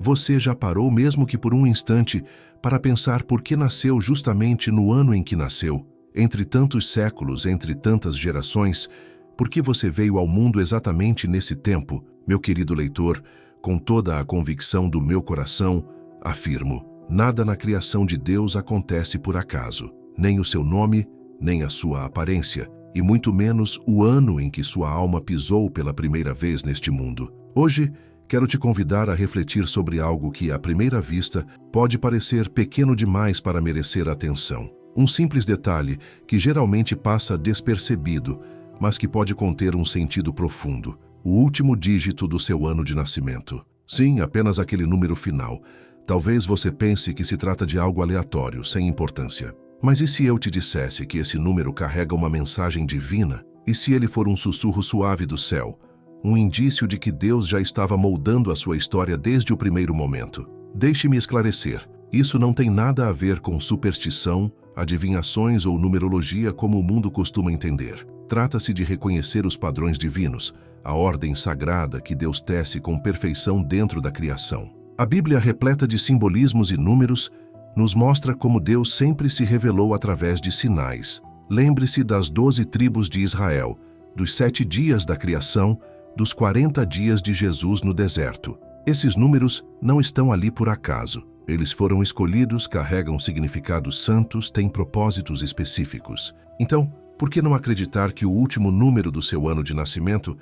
Você já parou, mesmo que por um instante, para pensar por que nasceu justamente no ano em que nasceu? Entre tantos séculos, entre tantas gerações, por que você veio ao mundo exatamente nesse tempo? Meu querido leitor, com toda a convicção do meu coração, afirmo: nada na criação de Deus acontece por acaso. Nem o seu nome, nem a sua aparência, e muito menos o ano em que sua alma pisou pela primeira vez neste mundo. Hoje, quero te convidar a refletir sobre algo que, à primeira vista, pode parecer pequeno demais para merecer atenção. Um simples detalhe que geralmente passa despercebido, mas que pode conter um sentido profundo: o último dígito do seu ano de nascimento. Sim, apenas aquele número final. Talvez você pense que se trata de algo aleatório, sem importância. Mas e se eu te dissesse que esse número carrega uma mensagem divina? E se ele for um sussurro suave do céu? Um indício de que Deus já estava moldando a sua história desde o primeiro momento? Deixe-me esclarecer. Isso não tem nada a ver com superstição, adivinhações ou numerologia como o mundo costuma entender. Trata-se de reconhecer os padrões divinos, a ordem sagrada que Deus tece com perfeição dentro da criação. A Bíblia, repleta de simbolismos e números, nos mostra como Deus sempre se revelou através de sinais. Lembre-se das 12 tribos de Israel, dos 7 dias da criação, dos 40 dias de Jesus no deserto. Esses números não estão ali por acaso. Eles foram escolhidos, carregam significados santos, têm propósitos específicos. Então, por que não acreditar que o último número do seu ano de nascimento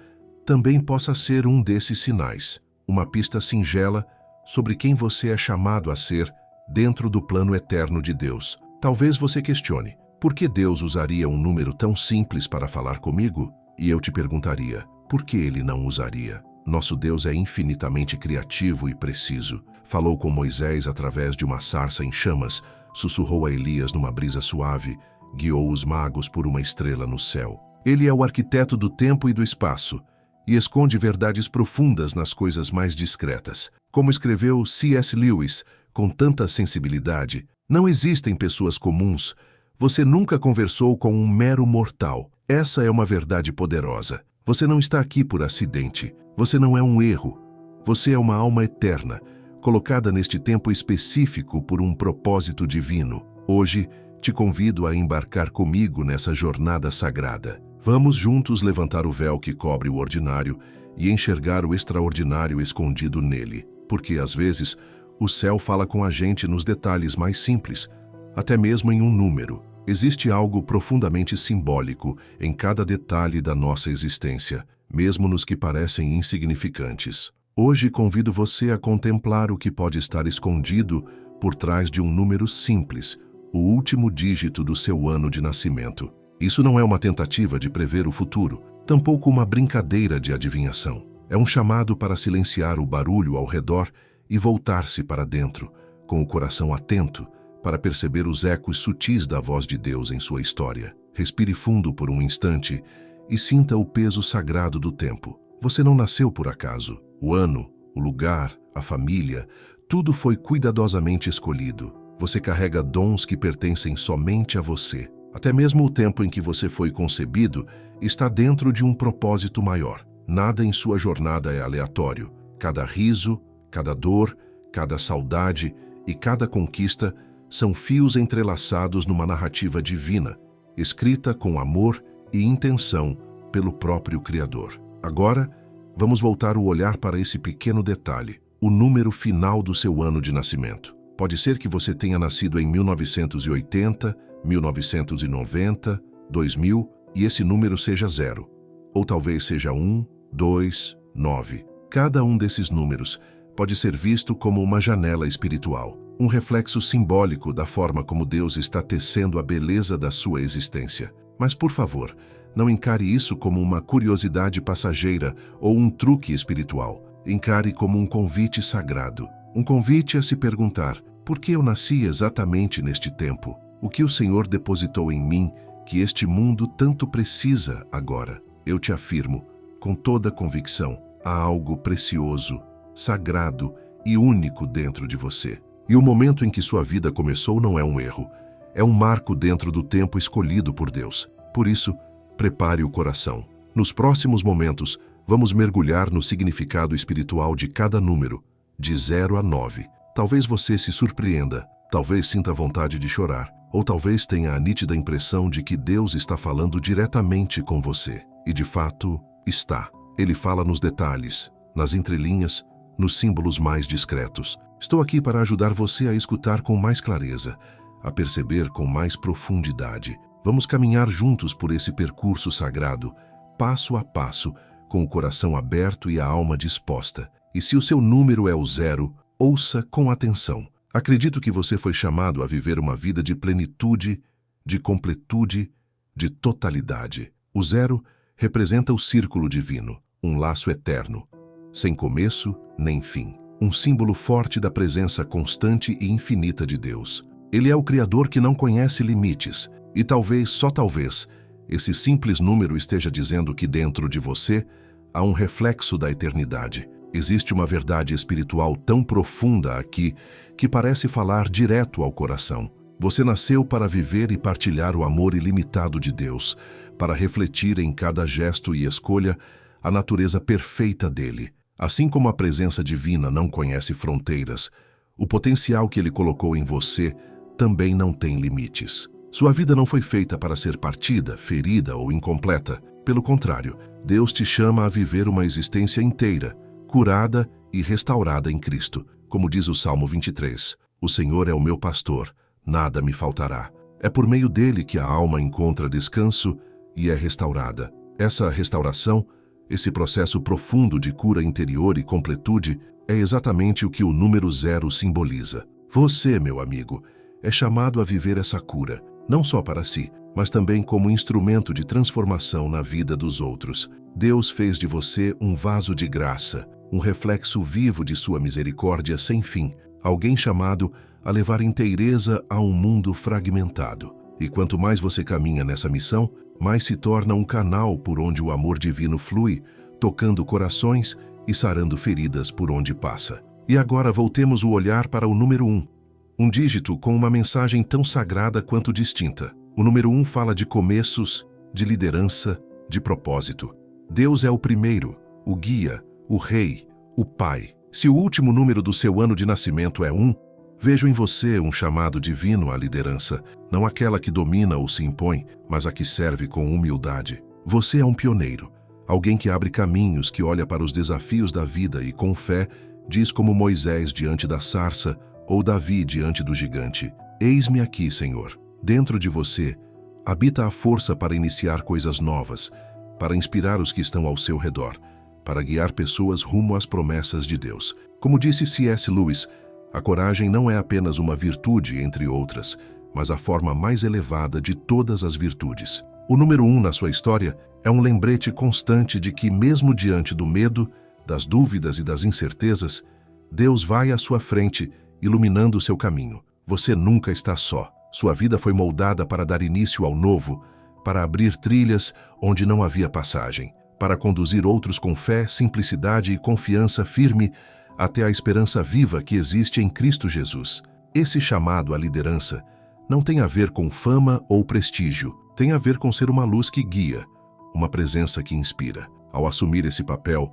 também possa ser um desses sinais? Uma pista singela sobre quem você é chamado a ser dentro do plano eterno de Deus. Talvez você questione: por que Deus usaria um número tão simples para falar comigo? E eu te perguntaria: por que ele não usaria? Nosso Deus é infinitamente criativo e preciso. Falou com Moisés através de uma sarça em chamas, sussurrou a Elias numa brisa suave, guiou os magos por uma estrela no céu. Ele é o arquiteto do tempo e do espaço, e esconde verdades profundas nas coisas mais discretas. Como escreveu C.S. Lewis, com tanta sensibilidade: não existem pessoas comuns. Você nunca conversou com um mero mortal. Essa é uma verdade poderosa. Você não está aqui por acidente. Você não é um erro. Você é uma alma eterna, colocada neste tempo específico por um propósito divino. Hoje, te convido a embarcar comigo nessa jornada sagrada. Vamos juntos levantar o véu que cobre o ordinário e enxergar o extraordinário escondido nele. Porque, às vezes, o céu fala com a gente nos detalhes mais simples, até mesmo em um número. Existe algo profundamente simbólico em cada detalhe da nossa existência, mesmo nos que parecem insignificantes. Hoje convido você a contemplar o que pode estar escondido por trás de um número simples, o último dígito do seu ano de nascimento. Isso não é uma tentativa de prever o futuro, tampouco uma brincadeira de adivinhação. É um chamado para silenciar o barulho ao redor e voltar-se para dentro, com o coração atento, para perceber os ecos sutis da voz de Deus em sua história. Respire fundo por um instante e sinta o peso sagrado do tempo. Você não nasceu por acaso. O ano, o lugar, a família, tudo foi cuidadosamente escolhido. Você carrega dons que pertencem somente a você. Até mesmo o tempo em que você foi concebido está dentro de um propósito maior. Nada em sua jornada é aleatório. Cada riso, cada dor, cada saudade e cada conquista são fios entrelaçados numa narrativa divina, escrita com amor e intenção pelo próprio Criador. Agora, vamos voltar o olhar para esse pequeno detalhe: o número final do seu ano de nascimento. Pode ser que você tenha nascido em 1980, 1990, 2000 e esse número seja 0. Ou talvez seja 1, 2, 9. Cada um desses números pode ser visto como uma janela espiritual, um reflexo simbólico da forma como Deus está tecendo a beleza da sua existência. Mas, por favor, não encare isso como uma curiosidade passageira ou um truque espiritual. Encare como um convite sagrado, um convite a se perguntar: por que eu nasci exatamente neste tempo? O que o Senhor depositou em mim que este mundo tanto precisa agora? Eu te afirmo, com toda convicção, há algo precioso, sagrado e único dentro de você. E o momento em que sua vida começou não é um erro, é um marco dentro do tempo escolhido por Deus. Por isso, prepare o coração. Nos próximos momentos, vamos mergulhar no significado espiritual de cada número, de 0 a 9. Talvez você se surpreenda, talvez sinta vontade de chorar, ou talvez tenha a nítida impressão de que Deus está falando diretamente com você. E de fato, está. Ele fala nos detalhes, nas entrelinhas, nos símbolos mais discretos. Estou aqui para ajudar você a escutar com mais clareza, a perceber com mais profundidade. Vamos caminhar juntos por esse percurso sagrado, passo a passo, com o coração aberto e a alma disposta. E se o seu número é o 0, ouça com atenção. Acredito que você foi chamado a viver uma vida de plenitude, de completude, de totalidade. O 0 representa o círculo divino, um laço eterno, sem começo nem fim. Um símbolo forte da presença constante e infinita de Deus. Ele é o Criador que não conhece limites, e talvez, só talvez, esse simples número esteja dizendo que dentro de você há um reflexo da eternidade. Existe uma verdade espiritual tão profunda aqui que parece falar direto ao coração. Você nasceu para viver e partilhar o amor ilimitado de Deus, para refletir em cada gesto e escolha a natureza perfeita dele. Assim como a presença divina não conhece fronteiras, o potencial que ele colocou em você também não tem limites. Sua vida não foi feita para ser partida, ferida ou incompleta. Pelo contrário, Deus te chama a viver uma existência inteira, curada e restaurada em Cristo. Como diz o Salmo 23, o Senhor é o meu pastor, nada me faltará. É por meio dele que a alma encontra descanso e é restaurada. Essa restauração, esse processo profundo de cura interior e completude, é exatamente o que o número 0 simboliza. Você, meu amigo, é chamado a viver essa cura, não só para si, mas também como instrumento de transformação na vida dos outros. Deus fez de você um vaso de graça, um reflexo vivo de sua misericórdia sem fim, alguém chamado a levar inteireza a um mundo fragmentado. E quanto mais você caminha nessa missão, mais se torna um canal por onde o amor divino flui, tocando corações e sarando feridas por onde passa. E agora voltemos o olhar para o número 1, um dígito com uma mensagem tão sagrada quanto distinta. O número 1 fala de começos, de liderança, de propósito. Deus é o primeiro, o guia, o rei, o pai. Se o último número do seu ano de nascimento é 1, vejo em você um chamado divino à liderança, não aquela que domina ou se impõe, mas a que serve com humildade. Você é um pioneiro, alguém que abre caminhos, que olha para os desafios da vida e, com fé, diz como Moisés diante da sarça ou Davi diante do gigante: eis-me aqui, Senhor. Dentro de você habita a força para iniciar coisas novas, para inspirar os que estão ao seu redor, para guiar pessoas rumo às promessas de Deus. Como disse C.S. Lewis, a coragem não é apenas uma virtude entre outras, mas a forma mais elevada de todas as virtudes. O número 1 na sua história é um lembrete constante de que, mesmo diante do medo, das dúvidas e das incertezas, Deus vai à sua frente, iluminando o seu caminho. Você nunca está só. Sua vida foi moldada para dar início ao novo, para abrir trilhas onde não havia passagem, para conduzir outros com fé, simplicidade e confiança firme até a esperança viva que existe em Cristo Jesus. Esse chamado à liderança não tem a ver com fama ou prestígio, tem a ver com ser uma luz que guia, uma presença que inspira. Ao assumir esse papel,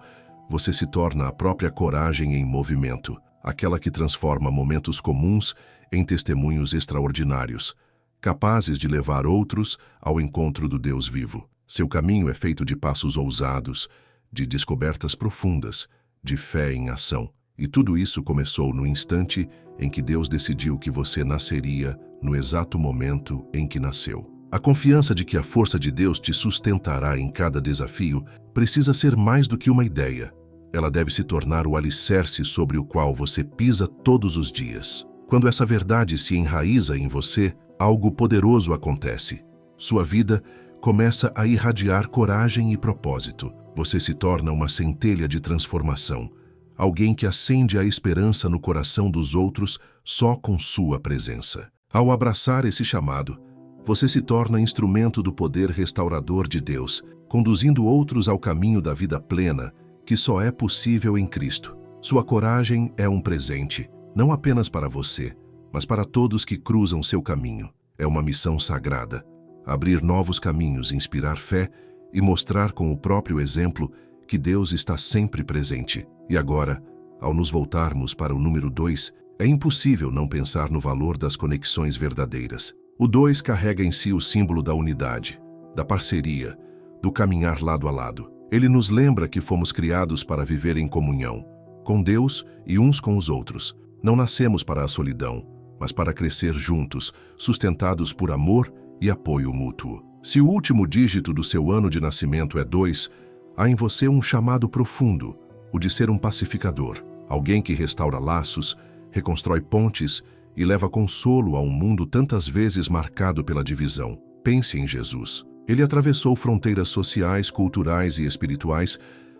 você se torna a própria coragem em movimento, aquela que transforma momentos comuns em testemunhos extraordinários, capazes de levar outros ao encontro do Deus vivo. Seu caminho é feito de passos ousados, de descobertas profundas, de fé em ação. E tudo isso começou no instante em que Deus decidiu que você nasceria, no exato momento em que nasceu. A confiança de que a força de Deus te sustentará em cada desafio precisa ser mais do que uma ideia. Ela deve se tornar o alicerce sobre o qual você pisa todos os dias. Quando essa verdade se enraiza em você, algo poderoso acontece. Sua vida começa a irradiar coragem e propósito. Você se torna uma centelha de transformação, alguém que acende a esperança no coração dos outros só com sua presença. Ao abraçar esse chamado, você se torna instrumento do poder restaurador de Deus, conduzindo outros ao caminho da vida plena, que só é possível em Cristo. Sua coragem é um presente, não apenas para você, mas para todos que cruzam seu caminho. É uma missão sagrada: abrir novos caminhos, inspirar fé e mostrar com o próprio exemplo que Deus está sempre presente. E agora, Ao nos voltarmos para o número 2, é impossível não pensar no valor das conexões verdadeiras. O 2 carrega em si o símbolo da unidade, da parceria, do caminhar lado a lado. Ele nos lembra que fomos criados para viver em comunhão, com Deus e uns com os outros. Não nascemos para a solidão, mas para crescer juntos, sustentados por amor e apoio mútuo. Se o último dígito do seu ano de nascimento é 2, há em você um chamado profundo, o de ser um pacificador, alguém que restaura laços, reconstrói pontes e leva consolo a um mundo tantas vezes marcado pela divisão. Pense em Jesus. Ele atravessou fronteiras sociais, culturais e espirituais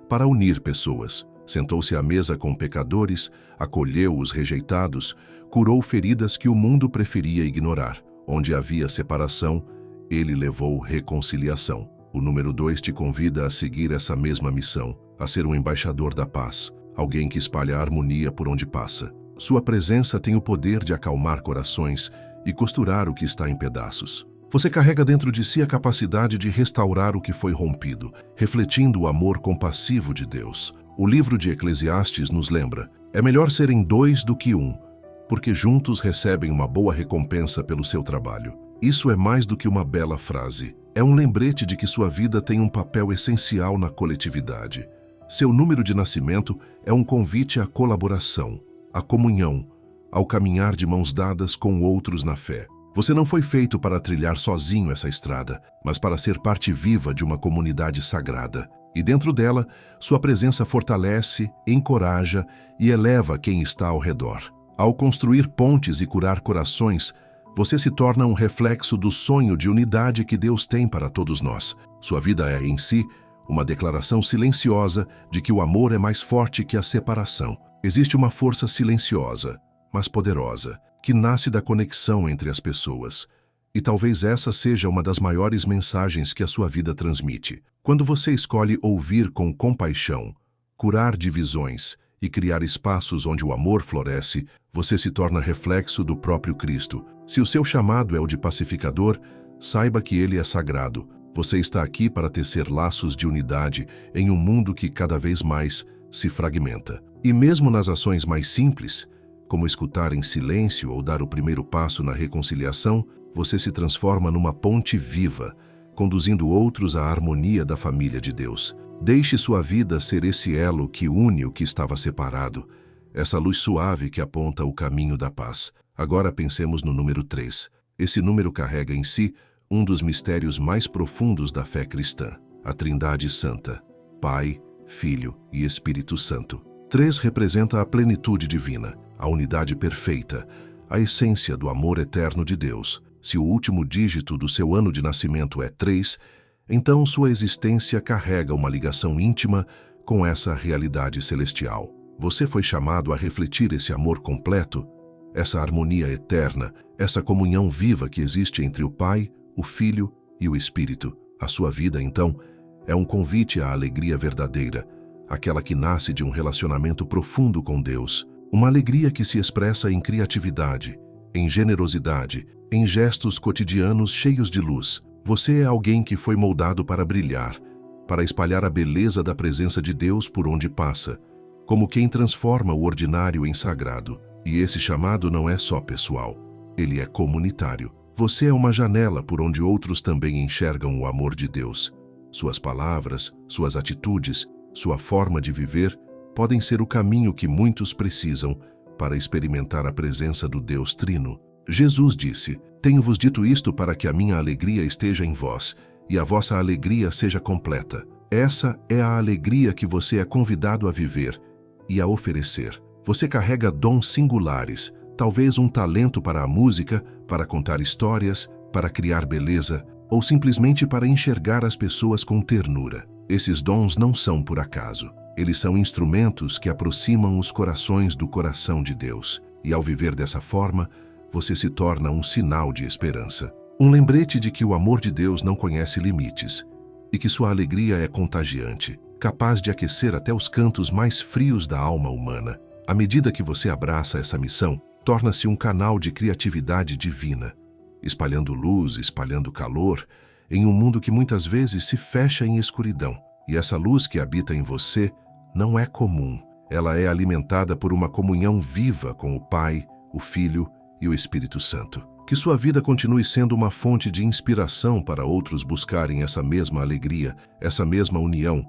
para unir pessoas. Sentou-se à mesa com pecadores, acolheu os rejeitados, curou feridas que o mundo preferia ignorar. Onde havia separação, ele levou reconciliação. O número 2 te convida a seguir essa mesma missão, a ser um embaixador da paz, alguém que espalha a harmonia por onde passa. Sua presença tem o poder de acalmar corações e costurar o que está em pedaços. Você carrega dentro de si a capacidade de restaurar o que foi rompido, refletindo o amor compassivo de Deus. O livro de Eclesiastes nos lembra: é melhor serem 2 do que 1, porque juntos recebem uma boa recompensa pelo seu trabalho. Isso é mais do que uma bela frase. É um lembrete de que sua vida tem um papel essencial na coletividade. Seu número de nascimento é um convite à colaboração, à comunhão, ao caminhar de mãos dadas com outros na fé. Você não foi feito para trilhar sozinho essa estrada, mas para ser parte viva de uma comunidade sagrada. E dentro dela, sua presença fortalece, encoraja e eleva quem está ao redor. Ao construir pontes e curar corações, você se torna um reflexo do sonho de unidade que Deus tem para todos nós. Sua vida é, em si, uma declaração silenciosa de que o amor é mais forte que a separação. Existe uma força silenciosa, mas poderosa, que nasce da conexão entre as pessoas. E talvez essa seja uma das maiores mensagens que a sua vida transmite. Quando você escolhe ouvir com compaixão, curar divisões e criar espaços onde o amor floresce, você se torna reflexo do próprio Cristo. Se o seu chamado é o de pacificador, saiba que ele é sagrado. Você está aqui para tecer laços de unidade em um mundo que cada vez mais se fragmenta. E mesmo nas ações mais simples, como escutar em silêncio ou dar o primeiro passo na reconciliação, você se transforma numa ponte viva, conduzindo outros à harmonia da família de Deus. Deixe sua vida ser esse elo que une o que estava separado, essa luz suave que aponta o caminho da paz. Agora pensemos no número 3. Esse número carrega em si um dos mistérios mais profundos da fé cristã, a Trindade Santa, Pai, Filho e Espírito Santo. 3 representa a plenitude divina, a unidade perfeita, a essência do amor eterno de Deus. Se o último dígito do seu ano de nascimento é 3, então sua existência carrega uma ligação íntima com essa realidade celestial. Você foi chamado a refletir esse amor completo, essa harmonia eterna, essa comunhão viva que existe entre o Pai, o Filho e o Espírito. A sua vida, então, é um convite à alegria verdadeira, aquela que nasce de um relacionamento profundo com Deus. Uma alegria que se expressa em criatividade, em generosidade, em gestos cotidianos cheios de luz. Você é alguém que foi moldado para brilhar, para espalhar a beleza da presença de Deus por onde passa, como quem transforma o ordinário em sagrado. E esse chamado não é só pessoal, ele é comunitário. Você é uma janela por onde outros também enxergam o amor de Deus. Suas palavras, suas atitudes, sua forma de viver podem ser o caminho que muitos precisam para experimentar a presença do Deus Trino. Jesus disse: "Tenho-vos dito isto para que a minha alegria esteja em vós e a vossa alegria seja completa." Essa é a alegria que você é convidado a viver e a oferecer. Você carrega dons singulares, talvez um talento para a música, para contar histórias, para criar beleza, ou simplesmente para enxergar as pessoas com ternura. Esses dons não são por acaso. Eles são instrumentos que aproximam os corações do coração de Deus. E ao viver dessa forma, você se torna um sinal de esperança. Um lembrete de que o amor de Deus não conhece limites e que sua alegria é contagiante, capaz de aquecer até os cantos mais frios da alma humana. À medida que você abraça essa missão, torna-se um canal de criatividade divina, espalhando luz, espalhando calor, em um mundo que muitas vezes se fecha em escuridão. E essa luz que habita em você não é comum. Ela é alimentada por uma comunhão viva com o Pai, o Filho e o Espírito Santo. Que sua vida continue sendo uma fonte de inspiração para outros buscarem essa mesma alegria, essa mesma união,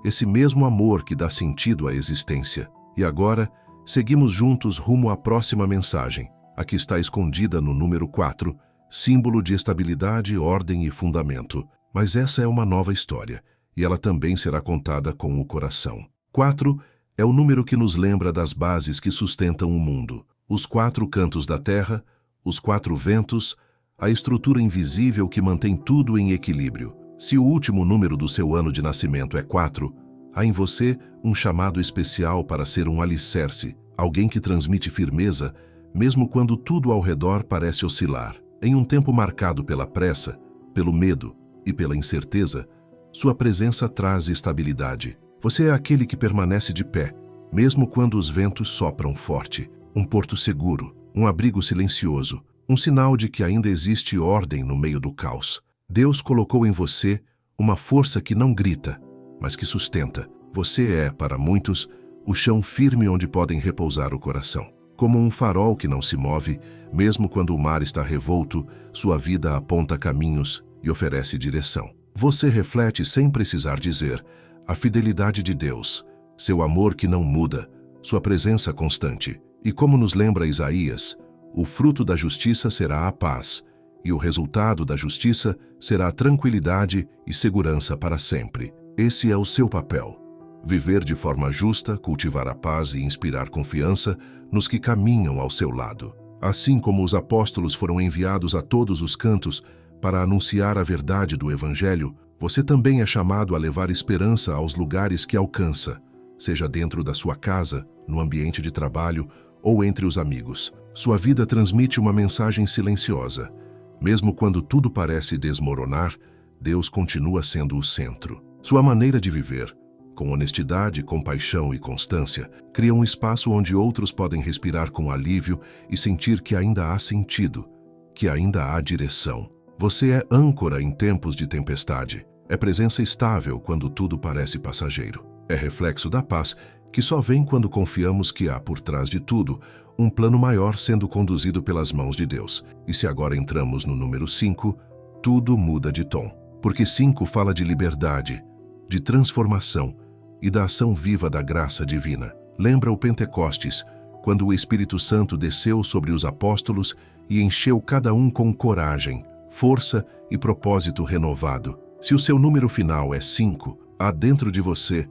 esse mesmo amor que dá sentido à existência. E agora, seguimos juntos rumo à próxima mensagem, a que está escondida no número 4, símbolo de estabilidade, ordem e fundamento. Mas essa é uma nova história, e ela também será contada com o coração. 4 é o número que nos lembra das bases que sustentam o mundo. Os 4 cantos da terra, os 4 ventos, a estrutura invisível que mantém tudo em equilíbrio. Se o último número do seu ano de nascimento é 4, há em você um chamado especial para ser um alicerce, alguém que transmite firmeza, mesmo quando tudo ao redor parece oscilar. Em um tempo marcado pela pressa, pelo medo e pela incerteza, sua presença traz estabilidade. Você é aquele que permanece de pé, mesmo quando os ventos sopram forte. Um porto seguro, um abrigo silencioso, um sinal de que ainda existe ordem no meio do caos. Deus colocou em você uma força que não grita, mas que sustenta. Você é, para muitos, o chão firme onde podem repousar o coração. Como um farol que não se move, mesmo quando o mar está revolto, sua vida aponta caminhos e oferece direção. Você reflete sem precisar dizer a fidelidade de Deus, seu amor que não muda, sua presença constante. E como nos lembra Isaías, o fruto da justiça será a paz, e o resultado da justiça será a tranquilidade e segurança para sempre. Esse é o seu papel. Viver de forma justa, cultivar a paz e inspirar confiança nos que caminham ao seu lado. Assim como os apóstolos foram enviados a todos os cantos para anunciar a verdade do Evangelho, você também é chamado a levar esperança aos lugares que alcança, seja dentro da sua casa, no ambiente de trabalho ou entre os amigos. Sua vida transmite uma mensagem silenciosa. Mesmo quando tudo parece desmoronar, Deus continua sendo o centro. Sua maneira de viver, com honestidade, compaixão e constância, cria um espaço onde outros podem respirar com alívio e sentir que ainda há sentido, que ainda há direção. Você é âncora em tempos de tempestade. É presença estável quando tudo parece passageiro. É reflexo da paz que só vem quando confiamos que há por trás de tudo um plano maior sendo conduzido pelas mãos de Deus. E se agora entramos no número 5, tudo muda de tom. Porque 5 fala de liberdade, de transformação e da ação viva da graça divina. Lembra o Pentecostes, quando o Espírito Santo desceu sobre os apóstolos e encheu cada um com coragem, força e propósito renovado. Se o seu número final é 5, há dentro de você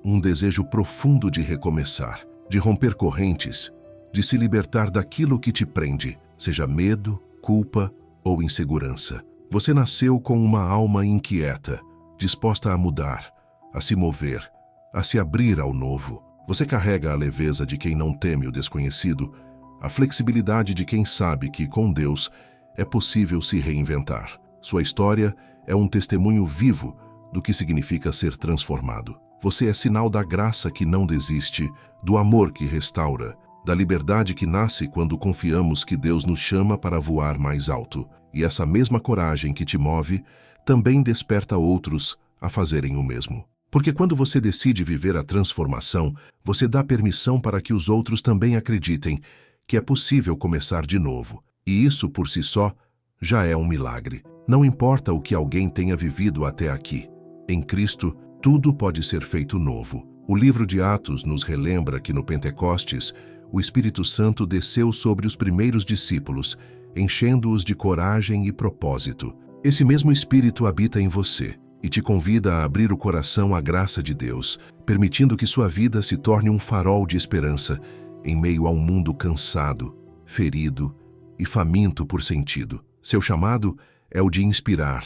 um desejo profundo de recomeçar, de romper correntes, de se libertar daquilo que te prende, seja medo, culpa ou insegurança. Você nasceu com uma alma inquieta, disposta a mudar, a se mover, a se abrir ao novo. Você carrega a leveza de quem não teme o desconhecido, a flexibilidade de quem sabe que, com Deus, é possível se reinventar. Sua história é um testemunho vivo do que significa ser transformado. Você é sinal da graça que não desiste, do amor que restaura, da liberdade que nasce quando confiamos que Deus nos chama para voar mais alto. E essa mesma coragem que te move também desperta outros a fazerem o mesmo. Porque quando você decide viver a transformação, você dá permissão para que os outros também acreditem que é possível começar de novo. E isso, por si só, já é um milagre. Não importa o que alguém tenha vivido até aqui. Em Cristo, tudo pode ser feito novo. O livro de Atos nos relembra que no Pentecostes, o Espírito Santo desceu sobre os primeiros discípulos, enchendo-os de coragem e propósito. Esse mesmo Espírito habita em você e te convida a abrir o coração à graça de Deus, permitindo que sua vida se torne um farol de esperança em meio a um mundo cansado, ferido e faminto por sentido. Seu chamado é o de inspirar,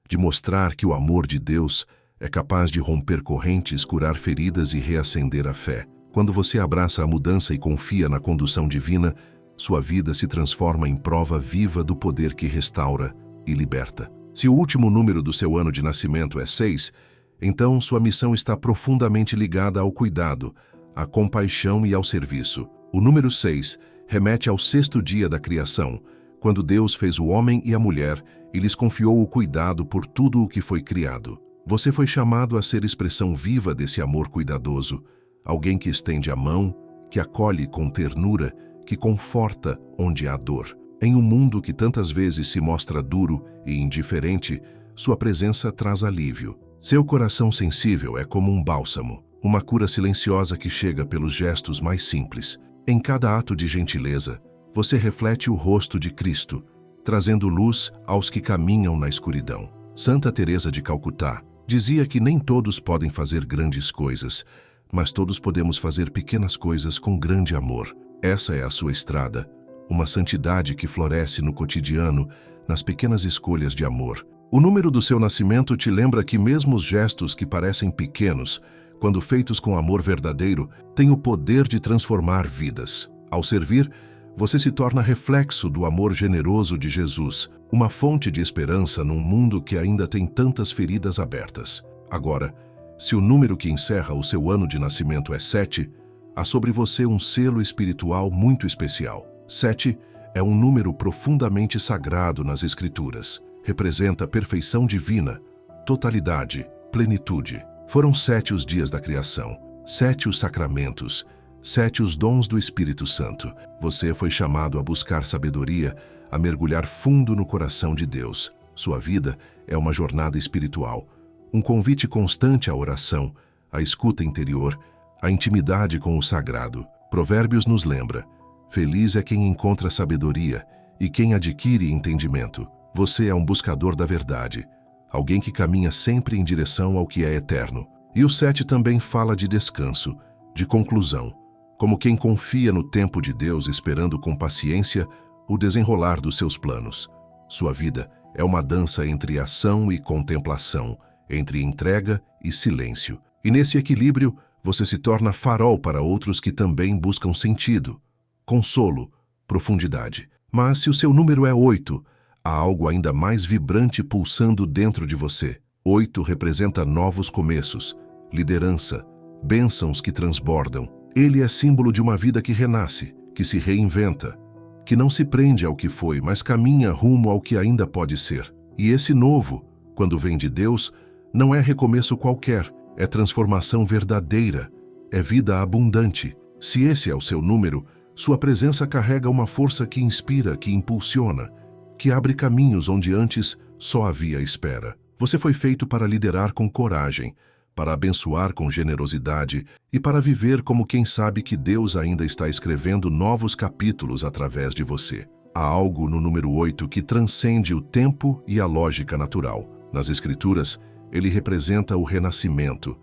de mostrar que o amor de Deus é capaz de romper correntes, curar feridas e reacender a fé. Quando você abraça a mudança e confia na condução divina, sua vida se transforma em prova viva do poder que restaura e liberta. Se o último número do seu ano de nascimento é 6, então sua missão está profundamente ligada ao cuidado, à compaixão e ao serviço. O número 6 remete ao 6º dia da criação, quando Deus fez o homem e a mulher e lhes confiou o cuidado por tudo o que foi criado. Você foi chamado a ser expressão viva desse amor cuidadoso, alguém que estende a mão, que acolhe com ternura, que conforta onde há dor. Em um mundo que tantas vezes se mostra duro e indiferente, sua presença traz alívio. Seu coração sensível é como um bálsamo, uma cura silenciosa que chega pelos gestos mais simples. Em cada ato de gentileza, você reflete o rosto de Cristo, trazendo luz aos que caminham na escuridão. Santa Teresa de Calcutá dizia que nem todos podem fazer grandes coisas, mas todos podemos fazer pequenas coisas com grande amor. Essa é a sua estrada, uma santidade que floresce no cotidiano, nas pequenas escolhas de amor. O número do seu nascimento te lembra que mesmo os gestos que parecem pequenos, quando feitos com amor verdadeiro, têm o poder de transformar vidas. Ao servir, você se torna reflexo do amor generoso de Jesus, uma fonte de esperança num mundo que ainda tem tantas feridas abertas. Agora, se o número que encerra o seu ano de nascimento é 7, há sobre você um selo espiritual muito especial. 7 é um número profundamente sagrado nas Escrituras. Representa perfeição divina, totalidade, plenitude. Foram 7 os dias da criação, 7 os sacramentos, 7 os dons do Espírito Santo. Você foi chamado a buscar sabedoria, a mergulhar fundo no coração de Deus. Sua vida é uma jornada espiritual, um convite constante à oração, à escuta interior, à intimidade com o sagrado. Provérbios nos lembra: feliz é quem encontra sabedoria e quem adquire entendimento. Você é um buscador da verdade, alguém que caminha sempre em direção ao que é eterno. E o 7 também fala de descanso, de conclusão, como quem confia no tempo de Deus, esperando com paciência o desenrolar dos seus planos. Sua vida é uma dança entre ação e contemplação, entre entrega e silêncio. E nesse equilíbrio, você se torna farol para outros que também buscam sentido, consolo, profundidade. Mas se o seu número é 8, há algo ainda mais vibrante pulsando dentro de você. 8 representa novos começos, liderança, bênçãos que transbordam. Ele é símbolo de uma vida que renasce, que se reinventa, que não se prende ao que foi, mas caminha rumo ao que ainda pode ser. E esse novo, quando vem de Deus, não é recomeço qualquer, é transformação verdadeira, é vida abundante. Se esse é o seu número, sua presença carrega uma força que inspira, que impulsiona, que abre caminhos onde antes só havia espera. Você foi feito para liderar com coragem, para abençoar com generosidade e para viver como quem sabe que Deus ainda está escrevendo novos capítulos através de você. Há algo no número 8 que transcende o tempo e a lógica natural. Nas Escrituras, ele representa o renascimento,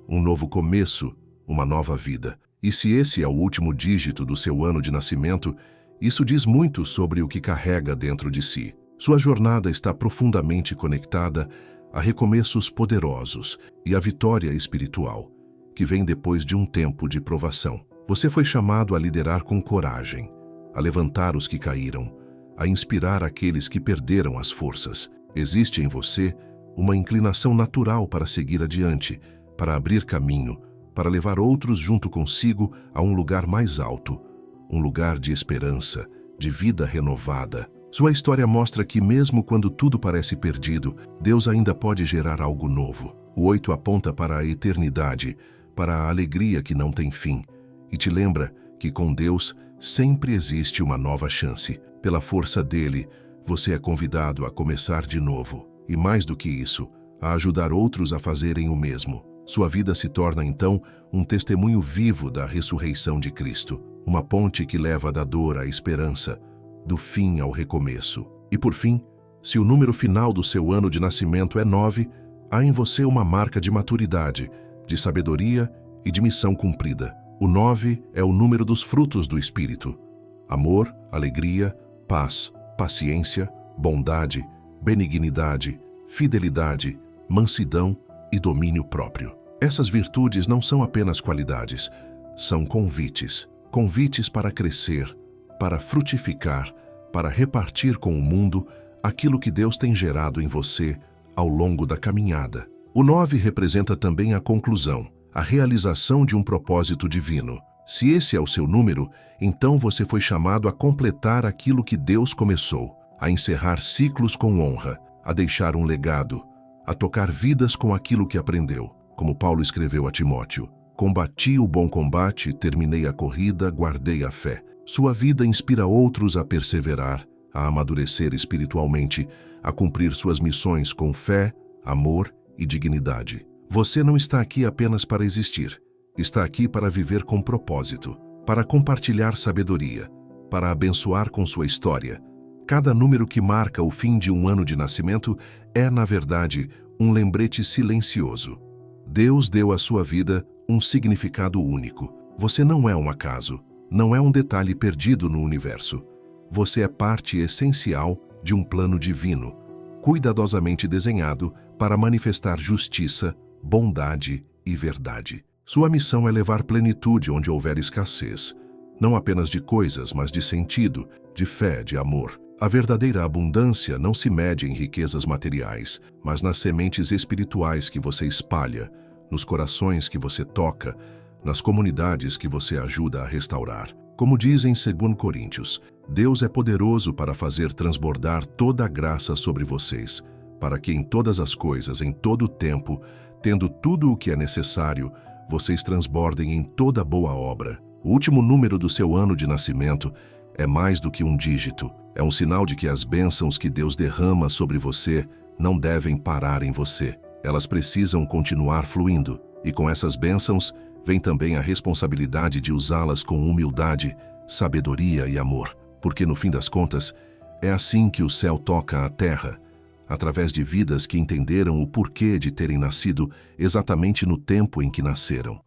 um novo começo, uma nova vida. E se esse é o último dígito do seu ano de nascimento, isso diz muito sobre o que carrega dentro de si. Sua jornada está profundamente conectada a recomeços poderosos e a vitória espiritual, que vem depois de um tempo de provação. Você foi chamado a liderar com coragem, a levantar os que caíram, a inspirar aqueles que perderam as forças. Existe em você uma inclinação natural para seguir adiante, para abrir caminho, para levar outros junto consigo a um lugar mais alto, um lugar de esperança, de vida renovada. Sua história mostra que mesmo quando tudo parece perdido, Deus ainda pode gerar algo novo. O 8 aponta para a eternidade, para a alegria que não tem fim, e te lembra que com Deus sempre existe uma nova chance. Pela força dele, você é convidado a começar de novo. E mais do que isso, a ajudar outros a fazerem o mesmo. Sua vida se torna, então, um testemunho vivo da ressurreição de Cristo, uma ponte que leva da dor à esperança, do fim ao recomeço. E por fim, se o número final do seu ano de nascimento é 9, há em você uma marca de maturidade, de sabedoria e de missão cumprida. O 9 é o número dos frutos do Espírito: amor, alegria, paz, paciência, bondade, benignidade, fidelidade, mansidão e domínio próprio. Essas virtudes não são apenas qualidades, são convites. Convites para crescer, para frutificar, para repartir com o mundo aquilo que Deus tem gerado em você ao longo da caminhada. O 9 representa também a conclusão, a realização de um propósito divino. Se esse é o seu número, então você foi chamado a completar aquilo que Deus começou, a encerrar ciclos com honra, a deixar um legado, a tocar vidas com aquilo que aprendeu. Como Paulo escreveu a Timóteo: Combati o bom combate, terminei a corrida, guardei a fé. Sua vida inspira outros a perseverar, a amadurecer espiritualmente, a cumprir suas missões com fé, amor e dignidade. Você não está aqui apenas para existir. Está aqui para viver com propósito, para compartilhar sabedoria, para abençoar com sua história. Cada número que marca o fim de um ano de nascimento é, na verdade, um lembrete silencioso. Deus deu à sua vida um significado único. Você não é um acaso, não é um detalhe perdido no universo. Você é parte essencial de um plano divino, cuidadosamente desenhado para manifestar justiça, bondade e verdade. Sua missão é levar plenitude onde houver escassez, não apenas de coisas, mas de sentido, de fé, de amor. A verdadeira abundância não se mede em riquezas materiais, mas nas sementes espirituais que você espalha, nos corações que você toca, nas comunidades que você ajuda a restaurar. Como diz em 2 Coríntios, Deus é poderoso para fazer transbordar toda a graça sobre vocês, para que em todas as coisas, em todo o tempo, tendo tudo o que é necessário, vocês transbordem em toda boa obra. O último número do seu ano de nascimento é mais do que um dígito. É um sinal de que as bênçãos que Deus derrama sobre você não devem parar em você. Elas precisam continuar fluindo. E com essas bênçãos, vem também a responsabilidade de usá-las com humildade, sabedoria e amor. Porque, no fim das contas, é assim que o céu toca a terra, através de vidas que entenderam o porquê de terem nascido exatamente no tempo em que nasceram.